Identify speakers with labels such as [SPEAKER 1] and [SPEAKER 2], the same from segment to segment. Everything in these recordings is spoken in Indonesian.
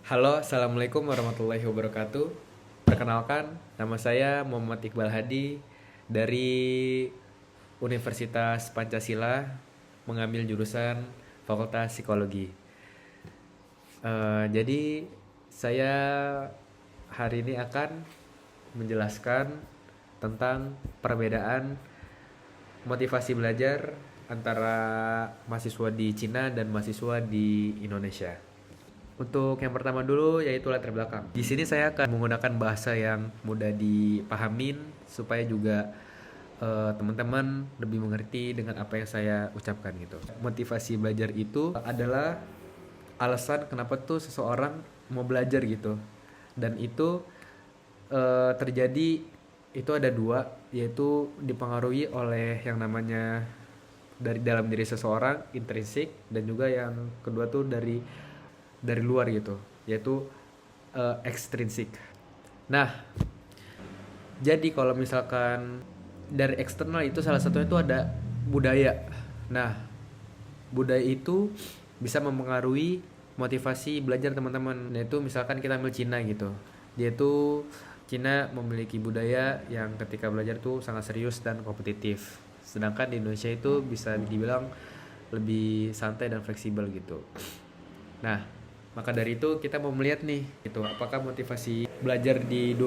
[SPEAKER 1] Halo, Assalamualaikum warahmatullahi wabarakatuh. Perkenalkan, nama saya Muhammad Iqbal Hadi dari Universitas Pancasila, mengambil jurusan Fakultas Psikologi. Jadi, saya hari ini akan menjelaskan tentang perbedaan motivasi belajar antara mahasiswa di Cina dan mahasiswa di Indonesia. Untuk yang pertama dulu yaitu latar belakang. Di sini saya akan menggunakan bahasa yang mudah dipahamin supaya juga teman-teman lebih mengerti dengan apa yang saya ucapkan gitu. Motivasi belajar itu adalah alasan kenapa tuh seseorang mau belajar gitu. Dan itu terjadi itu ada dua, yaitu dipengaruhi oleh yang namanya dari dalam diri seseorang intrinsik, dan juga yang kedua tuh dari luar gitu, yaitu ekstrinsik. Nah, jadi kalau misalkan dari eksternal itu salah satunya itu ada budaya. Nah, budaya itu bisa mempengaruhi motivasi belajar teman-teman. Yaitu misalkan kita ambil Cina gitu. Dia tuh Cina memiliki budaya yang ketika belajar tuh sangat serius dan kompetitif. Sedangkan di Indonesia itu bisa dibilang lebih santai dan fleksibel gitu. Nah, maka dari itu kita mau melihat nih, itu apakah motivasi belajar di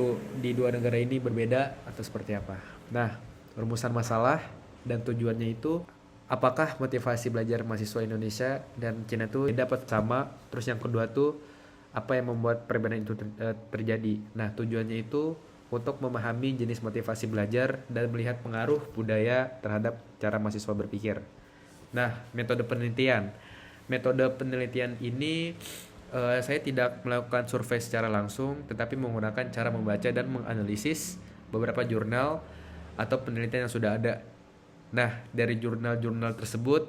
[SPEAKER 1] dua negara ini berbeda atau seperti apa. Nah, rumusan masalah dan tujuannya itu apakah motivasi belajar mahasiswa Indonesia dan Cina itu dapat sama. Terus yang kedua tuh apa yang membuat perbedaan itu terjadi. Nah, tujuannya itu untuk memahami jenis motivasi belajar dan melihat pengaruh budaya terhadap cara mahasiswa berpikir. Nah, metode penelitian. Metode penelitian ini saya tidak melakukan survei secara langsung, tetapi menggunakan cara membaca dan menganalisis beberapa jurnal atau penelitian yang sudah ada. Nah, dari jurnal-jurnal tersebut,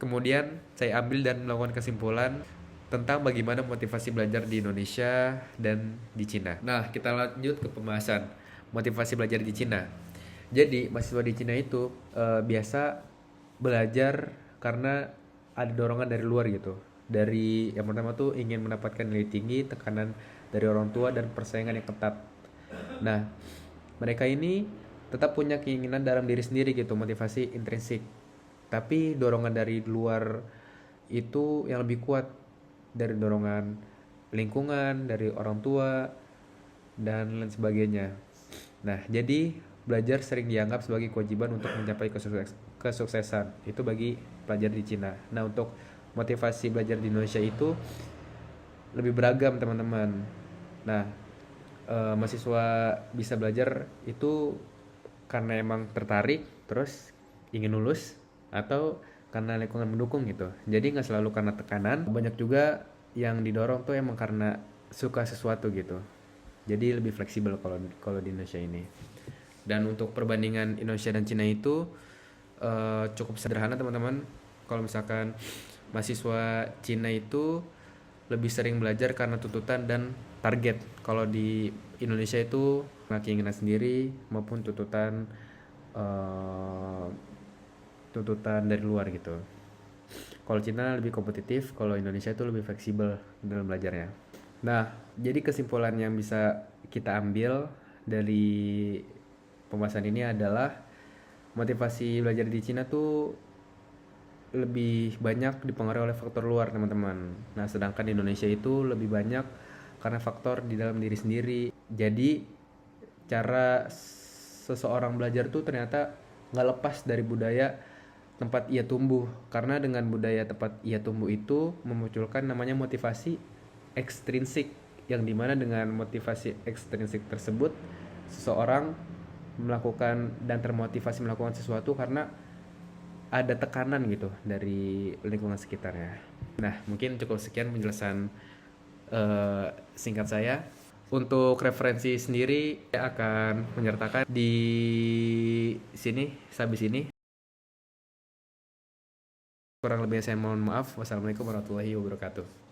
[SPEAKER 1] kemudian saya ambil dan melakukan kesimpulan tentang bagaimana motivasi belajar di Indonesia dan di Cina. Nah, kita lanjut ke pembahasan motivasi belajar di Cina. Jadi, mahasiswa di Cina itu biasa belajar karena ada dorongan dari luar gitu. Dari yang pertama tuh ingin mendapatkan nilai tinggi, tekanan dari orang tua dan persaingan yang ketat. Nah, mereka ini tetap punya keinginan dalam diri sendiri gitu, motivasi intrinsik. Tapi dorongan dari luar itu yang lebih kuat, dari dorongan lingkungan, dari orang tua dan lain sebagainya. Nah, jadi belajar sering dianggap sebagai kewajiban untuk mencapai kesuksesan. Itu bagi pelajar di Cina. Nah, untuk motivasi belajar di Indonesia itu lebih beragam, teman-teman. Nah, mahasiswa bisa belajar itu karena emang tertarik, terus ingin lulus, atau karena lingkungan mendukung gitu. Jadi nggak selalu karena tekanan. Banyak juga yang didorong tuh emang karena suka sesuatu gitu. Jadi lebih fleksibel kalau kalau di Indonesia ini. Dan untuk perbandingan Indonesia dan Cina itu cukup sederhana, teman-teman. Kalau misalkan mahasiswa Cina itu lebih sering belajar karena tuntutan dan target. Kalau di Indonesia itu karena keinginan sendiri maupun eh, tuntutan dari luar gitu. Kalau Cina lebih kompetitif, kalau Indonesia itu lebih fleksibel dalam belajarnya. Nah, jadi kesimpulan yang bisa kita ambil dari pembahasan ini adalah motivasi belajar di Cina tuh lebih banyak dipengaruhi oleh faktor luar, teman-teman. Nah, sedangkan di Indonesia itu lebih banyak karena faktor di dalam diri sendiri. Jadi, cara seseorang belajar tuh ternyata nggak lepas dari budaya tempat ia tumbuh. Karena dengan budaya tempat ia tumbuh itu memunculkan namanya motivasi ekstrinsik, yang dimana dengan motivasi ekstrinsik tersebut seseorang melakukan dan termotivasi melakukan sesuatu karena ada tekanan gitu dari lingkungan sekitarnya. Nah, mungkin cukup sekian penjelasan singkat saya. Untuk referensi sendiri saya akan menyertakan di sini, habis ini. Kurang lebihnya saya mohon maaf. Wassalamualaikum warahmatullahi wabarakatuh.